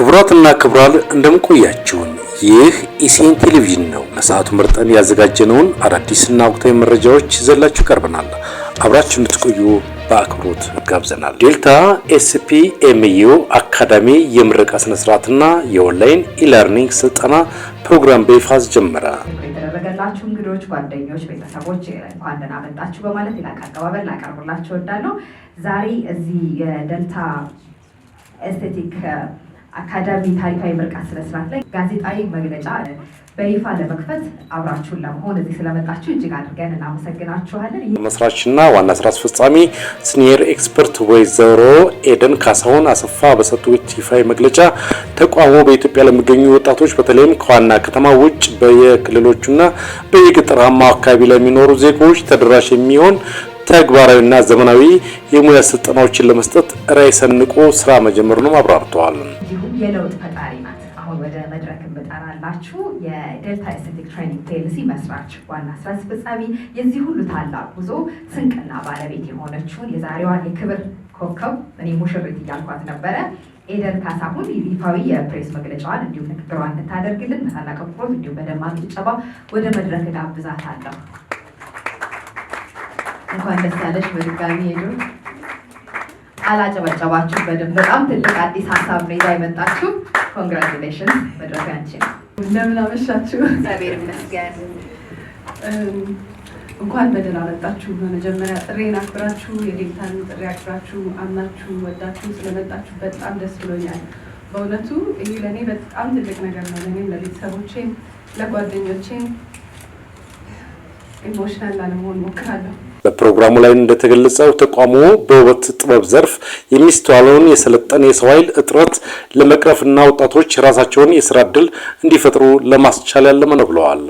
ክቡራትና ክቡራን እንደምቆያችሁን ይህ ኢሲኤን ቴሌቪዥን ነው። ለሰዓቱ መርጠን ያዘጋጀነውን አዳዲስና ወቅታዊ መረጃዎች ይዘላችሁ ቀርበናል። አብራችሁ እንድትቆዩ በአክብሮት ጋብዘናል። ዴልታ ኤስፒኤምዩ አካዳሚ የምረቃ ስነ ስርዓትና የኦንላይን ኢለርኒንግ ስልጠና ፕሮግራም በይፋ ጀመረ። የተደረገላችሁ እንግዶች፣ ጓደኞች፣ ቤተሰቦች እንኳን ደህና መጣችሁ በማለት የላቀ አቀባበል ላቀርብላችሁ እወዳለሁ። ዛሬ እዚህ የዴልታ ኤስቴቲክ አካዳሚ ታሪካዊ ምርቃት ስነ ስርዓት ላይ ጋዜጣዊ መግለጫ በይፋ ለመክፈት አብራችሁን ለመሆን እዚህ ስለመጣችሁ እጅግ አድርገን እናመሰግናችኋለን። መስራችና ዋና ስራ አስፈጻሚ ሲኒየር ኤክስፐርት ወይዘሮ ኤደን ካሳሁን አሰፋ በሰጡት ይፋዊ መግለጫ ተቋሙ በኢትዮጵያ ለሚገኙ ወጣቶች በተለይም ከዋና ከተማ ውጭ በየክልሎቹና በየገጠራማ አካባቢ ለሚኖሩ ዜጎች ተደራሽ የሚሆን ተግባራዊና ዘመናዊ የሙያ ስልጠናዎችን ለመስጠት ራዕይ ሰንቆ ስራ መጀመሩንም አብራርተዋል። እንዲሁም የለውጥ ፈጣሪ ናት። አሁን ወደ መድረክ እንጠራላችሁ የዴልታ ኤስቴቲክ ትሬኒንግ ፒኤልሲ መስራች ዋና ስራ አስፈጻሚ የዚህ ሁሉ ታላቅ ጉዞ ስንቅና ባለቤት የሆነችውን የዛሬዋን የክብር ኮከብ እኔ ሙሽሪት እያልኳት ነበረ ኤደን ካሳሁን ይፋዊ የፕሬስ መግለጫዋን እንዲሁም ንግግሯን እንድታደርግልን በታላቅ አክብሮት እንዲሁም በደማቅ ጭብጨባ ወደ መድረክ ጋብዛታለሁ። እንኳን ደስ ያለሽ በድጋሚ ሄዱ። አላጨበጨባችሁ በደንብ በጣም ትልቅ አዲስ ሀሳብ ነው ይዛ የመጣችሁ። ኮንግራቹሌሽን መድረክ ያንቺ ነው። እንደምን አመሻችሁ። እግዚአብሔር ይመስገን። እንኳን በደህና መጣችሁ። በመጀመሪያ ጥሬን አክብራችሁ የዴልታን ጥሪ አክብራችሁ አምናችሁ ወዳችሁ ስለመጣችሁ በጣም ደስ ብሎኛል። በእውነቱ ይህ ለእኔ በጣም ትልቅ ነገር ነው። ለእኔም ለቤተሰቦቼም ለጓደኞቼም ኢሞሽናል ላለመሆን ሞክራለሁ። በፕሮግራሙ ላይ እንደተገለጸው ተቋሙ በውበት ጥበብ ዘርፍ የሚስተዋለውን የሰለጠነ የሰው ኃይል እጥረት ለመቅረፍና ወጣቶች ራሳቸውን የስራ ዕድል እንዲፈጥሩ ለማስቻል ያለመ ነው ብለዋል።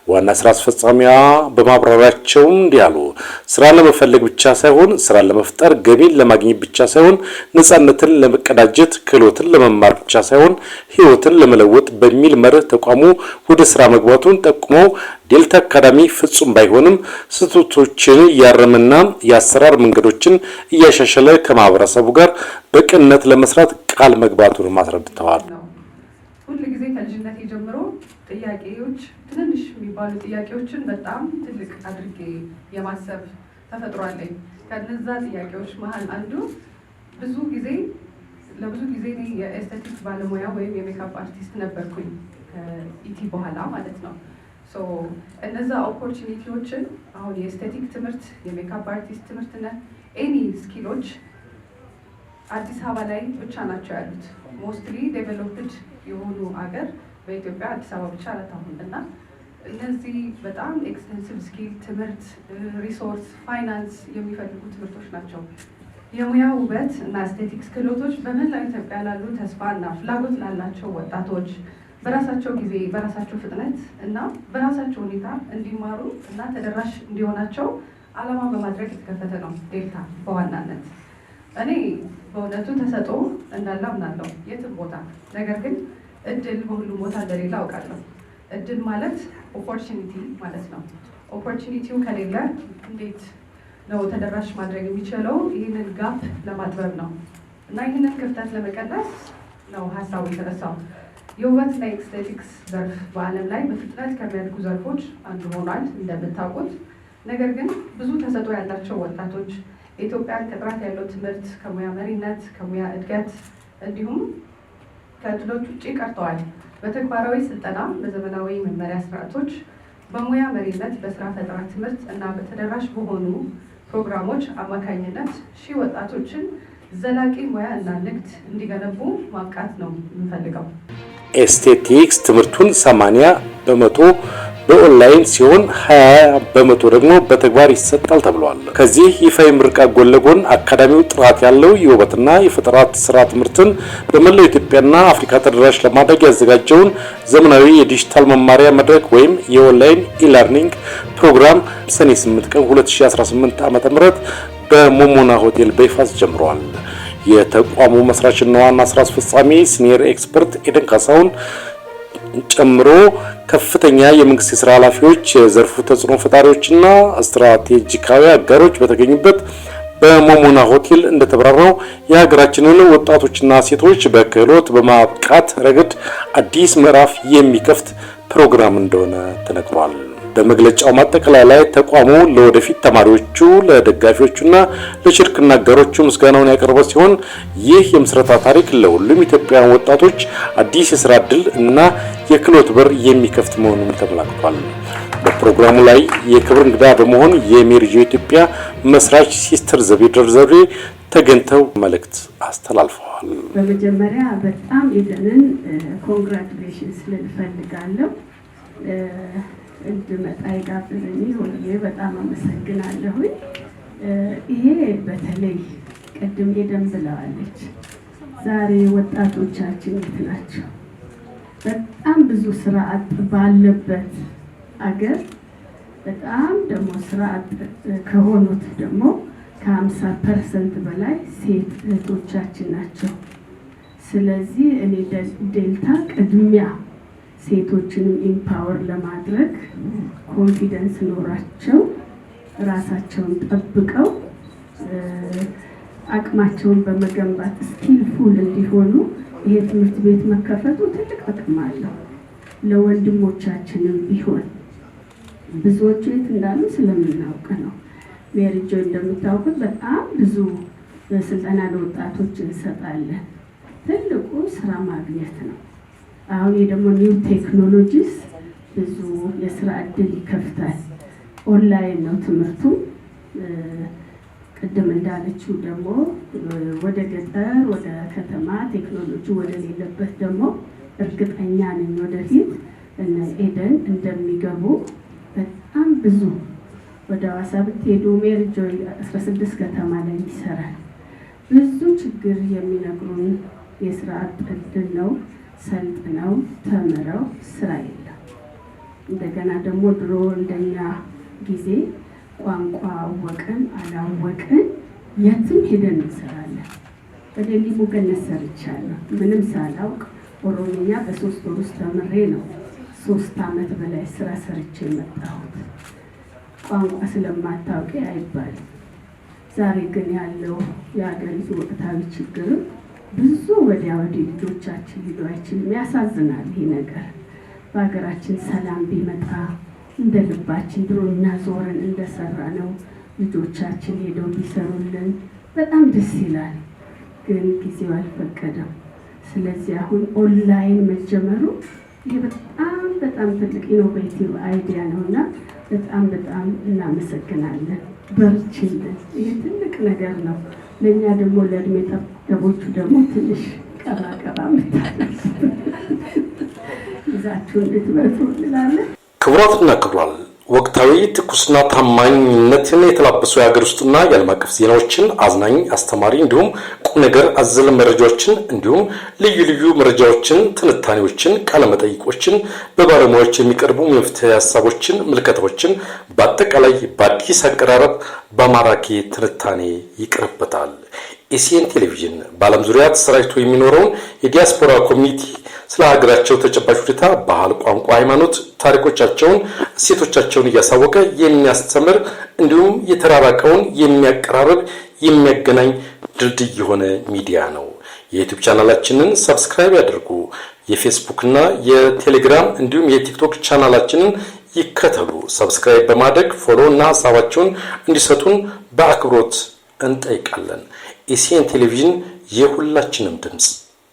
ዋና ስራ አስፈጻሚዋ በማብራሪያቸው እንዲህ አሉ። ስራ ለመፈለግ ብቻ ሳይሆን ስራ ለመፍጠር፣ ገቢን ለማግኘት ብቻ ሳይሆን ነፃነትን ለመቀዳጀት፣ ክህሎትን ለመማር ብቻ ሳይሆን ህይወትን ለመለወጥ በሚል መርህ ተቋሙ ወደ ስራ መግባቱን ጠቁመው ዴልታ አካዳሚ ፍጹም ባይሆንም ስህተቶችን ያረመና የአሰራር መንገዶችን እያሻሻለ ከማህበረሰቡ ጋር በቅንነት ለመስራት ቃል መግባቱን አስረድተዋል። ሁሉ ጊዜ ከልጅነት ጀምሮ ጥያቄዎች፣ ትንንሽ የሚባሉ ጥያቄዎችን በጣም ትልቅ አድርጌ የማሰብ ተፈጥሮ አለኝ። ከነዛ ጥያቄዎች መሀል አንዱ ለብዙ ጊዜ የኤስቴቲክ ባለሙያ ወይም የሜካፕ አርቲስት ነበርኩኝ ከኢቲ በኋላ ማለት ነው። እነዛ ኦፖርቹኒቲዎችን አሁን የኤስቴቲክ ትምህርት የሜካፕ አርቲስት ትምህርትና ኤኒ ስኪሎች አዲስ አበባ ላይ ብቻ ናቸው ያሉት። ሞስትሊ ዴቨሎፕድ የሆኑ አገር በኢትዮጵያ አዲስ አበባ ብቻ ናት አሁን እና እነዚህ በጣም ኤክስቴንሲቭ ስኪል ትምህርት፣ ሪሶርስ፣ ፋይናንስ የሚፈልጉ ትምህርቶች ናቸው። የሙያ ውበት እና ኤስቴቲክስ ክህሎቶች በመላው ኢትዮጵያ ላሉ ተስፋና ፍላጎት ላላቸው ወጣቶች በራሳቸው ጊዜ በራሳቸው ፍጥነት እና በራሳቸው ሁኔታ እንዲማሩ እና ተደራሽ እንዲሆናቸው ዓላማ በማድረግ የተከፈተ ነው ዴልታ በዋናነት። እኔ በእውነቱ ተሰጥኦ እንዳለ አምናለሁ የትም ቦታ። ነገር ግን እድል በሁሉም ቦታ እንደሌለ አውቃለሁ። እድል ማለት ኦፖርቹኒቲ ማለት ነው። ኦፖርቹኒቲው ከሌለ እንዴት ነው ተደራሽ ማድረግ የሚችለው? ይህንን ጋፕ ለማጥበብ ነው እና ይህንን ክፍተት ለመቀነስ ነው ሀሳቡ የተነሳው። የውበት እና ኤስቴቲክስ ዘርፍ በዓለም ላይ በፍጥነት ከሚያድጉ ዘርፎች አንዱ ሆኗል እንደምታውቁት። ነገር ግን ብዙ ተሰጥኦ ያላቸው ወጣቶች የኢትዮጵያን ከጥራት ያለው ትምህርት ከሙያ መሪነት ከሙያ እድገት እንዲሁም ከእድሎች ውጭ ቀርተዋል። በተግባራዊ ስልጠና፣ በዘመናዊ መመሪያ ስርዓቶች፣ በሙያ መሪነት፣ በስራ ፈጠራ ትምህርት እና በተደራሽ በሆኑ ፕሮግራሞች አማካኝነት ሺህ ወጣቶችን ዘላቂ ሙያ እና ንግድ እንዲገነቡ ማብቃት ነው የምንፈልገው። ኤስቴቲክስ ትምህርቱን 80% በኦንላይን ሲሆን 20% ደግሞ በተግባር ይሰጣል ተብሏል። ከዚህ ይፋዊ ምርቃት ጎን ለጎን አካዳሚው ጥራት ያለው የውበትና የፈጠራ ስራ ትምህርትን በመላው ኢትዮጵያና አፍሪካ ተደራሽ ለማድረግ ያዘጋጀውን ዘመናዊ የዲጂታል መማሪያ መድረክ ወይም የኦንላይን ኢለርኒንግ ፕሮግራም ሰኔ 8 ቀን 2018 ዓ.ም በሞሞና ሆቴል በይፋ ጀምሯል። የተቋሙ መስራችና ዋና ስራ አስፈጻሚ ሲኒየር ኤክስፐርት ኤደን ካሳሁን ጨምሮ ከፍተኛ የመንግስት የሥራ ኃላፊዎች፣ የዘርፉ ተጽዕኖ ፈጣሪዎችና ስትራቴጂካዊ አጋሮች በተገኙበት በሞሞና ሆቴል እንደተብራራው የሀገራችንን ወጣቶችና ሴቶች በክህሎት በማብቃት ረገድ አዲስ ምዕራፍ የሚከፍት ፕሮግራም እንደሆነ ተነግሯል። በመግለጫው ማጠቃለያ ላይ ተቋሙ ለወደፊት ተማሪዎቹ፣ ለደጋፊዎቹና ለሽርክና አጋሮቹ ምስጋናውን ያቀረበ ሲሆን ይህ የምስረታ ታሪክ ለሁሉም ኢትዮጵያውያን ወጣቶች አዲስ የስራ ዕድል እና የክህሎት በር የሚከፍት መሆኑን ተመላክቷል። በፕሮግራሙ ላይ የክብር እንግዳ በመሆን የሜሪጆ ኢትዮጵያ መስራች ሲስተር ዘቢደር ዘውዴ ተገኝተው መልእክት አስተላልፈዋል። በመጀመሪያ በጣም ኢደንን ኮንግራቹሌሽንስ ልፈልጋለሁ። እንድመጣ ይጋብዘኝ ሆኜ በጣም አመሰግናለሁ። ይሄ በተለይ ቅድም ኤደን ብለዋለች፣ ዛሬ ወጣቶቻችን የት ናቸው? በጣም ብዙ ስራ አጥ ባለበት አገር በጣም ደግሞ ስራ አጥ ከሆኑት ደግሞ ከ50% በላይ ሴት እህቶቻችን ናቸው። ስለዚህ እኔ ዴልታ ቅድሚያ ሴቶችንም ኢምፓወር ለማድረግ ኮንፊደንስ ኖራቸው ራሳቸውን ጠብቀው አቅማቸውን በመገንባት ስኪልፉል እንዲሆኑ ይሄ ትምህርት ቤት መከፈቱ ትልቅ ጥቅም አለው። ለወንድሞቻችንም ቢሆን ብዙዎቹ የት እንዳሉ ስለምናውቅ ነው። ሜሪጆ እንደምታውቁት በጣም ብዙ ስልጠና ለወጣቶች እንሰጣለን። ትልቁ ስራ ማግኘት ነው። አሁን ደግሞ ኒው ቴክኖሎጂስ ብዙ የስራ ዕድል ይከፍታል። ኦንላይን ነው ትምህርቱ። ቅድም እንዳለችው ደግሞ ወደ ገጠር ወደ ከተማ ቴክኖሎጂ ወደ ሌለበት ደግሞ እርግጠኛ ነኝ ወደፊት እነ ኤደን እንደሚገቡ በጣም ብዙ ወደ ሐዋሳ ብትሄዱ ሜሪጆ 16 ከተማ ላይ ይሰራል። ብዙ ችግር የሚነግሩን የስራ ዕድል ነው። ሰልጥነው ተምረው ስራ የለም። እንደገና ደግሞ ድሮ እንደኛ ጊዜ ቋንቋ አወቅን አላወቅን የትም ሄደን እንሰራለን። በደሊ ሙገነት ሰርቻለሁ። ምንም ሳላውቅ ኦሮምኛ በ3 ወር ውስጥ ተምሬ ነው 3 ዓመት በላይ ስራ ሰርቼ የመጣሁት። ቋንቋ ስለማታውቂ አይባልም። ዛሬ ግን ያለው የሀገሪቱ ወቅታዊ ችግር ብዙ ወዲያ ወዲህ ልጆቻችን ሊሉ አይችልም። ያሳዝናል ይሄ ነገር። በሀገራችን ሰላም ቢመጣ እንደ ልባችን ድሮ እኛ ዞረን እንደሰራ ነው ልጆቻችን ሄደው ቢሰሩልን በጣም ደስ ይላል። ግን ጊዜው አልፈቀደም። ስለዚህ አሁን ኦንላይን መጀመሩ ይሄ በጣም ትልቅ ኢኖቬቲቭ አይዲያ ነውና በጣም እናመሰግናለን። በርችልን። ይሄ ትልቅ ነገር ነው። ለእኛ ደግሞ ለእድሜ ጠገቦቹ ደግሞ ትንሽ ቀባ ምታለች ይዛችሁ እንድትመጡ እንላለን። ክቡራትና ክቡራን ወቅታዊ ትኩስና ታማኝነትን የተላበሱ የሀገር ውስጥና የዓለም አቀፍ ዜናዎችን፣ አዝናኝ፣ አስተማሪ እንዲሁም ቁም ነገር አዘል መረጃዎችን እንዲሁም ልዩ መረጃዎችን፣ ትንታኔዎችን፣ ቃለመጠይቆችን፣ በባለሙያዎች የሚቀርቡ የመፍትሄ ሀሳቦችን፣ ምልከታዎችን በአጠቃላይ በአዲስ አቀራረብ በማራኪ ትንታኔ ይቀርበታል። ኤሲኤን ቴሌቪዥን በዓለም ዙሪያ ተሰራጭቶ የሚኖረውን የዲያስፖራ ኮሚኒቲ ስለ ሀገራቸው ተጨባጭ ሁኔታ፣ ባህል፣ ቋንቋ፣ ሃይማኖት፣ ታሪኮቻቸውን፣ እሴቶቻቸውን እያሳወቀ የሚያስተምር እንዲሁም የተራራቀውን የሚያቀራርብ የሚያገናኝ ድልድይ የሆነ ሚዲያ ነው። የዩቲዩብ ቻናላችንን ሰብስክራይብ ያድርጉ። የፌስቡክ እና የቴሌግራም እንዲሁም የቲክቶክ ቻናላችንን ይከተሉ። ሰብስክራይብ በማድረግ ፎሎ እና ሀሳባቸውን እንዲሰጡን በአክብሮት እንጠይቃለን። ኤሲኤን ቴሌቪዥን የሁላችንም ድምጽ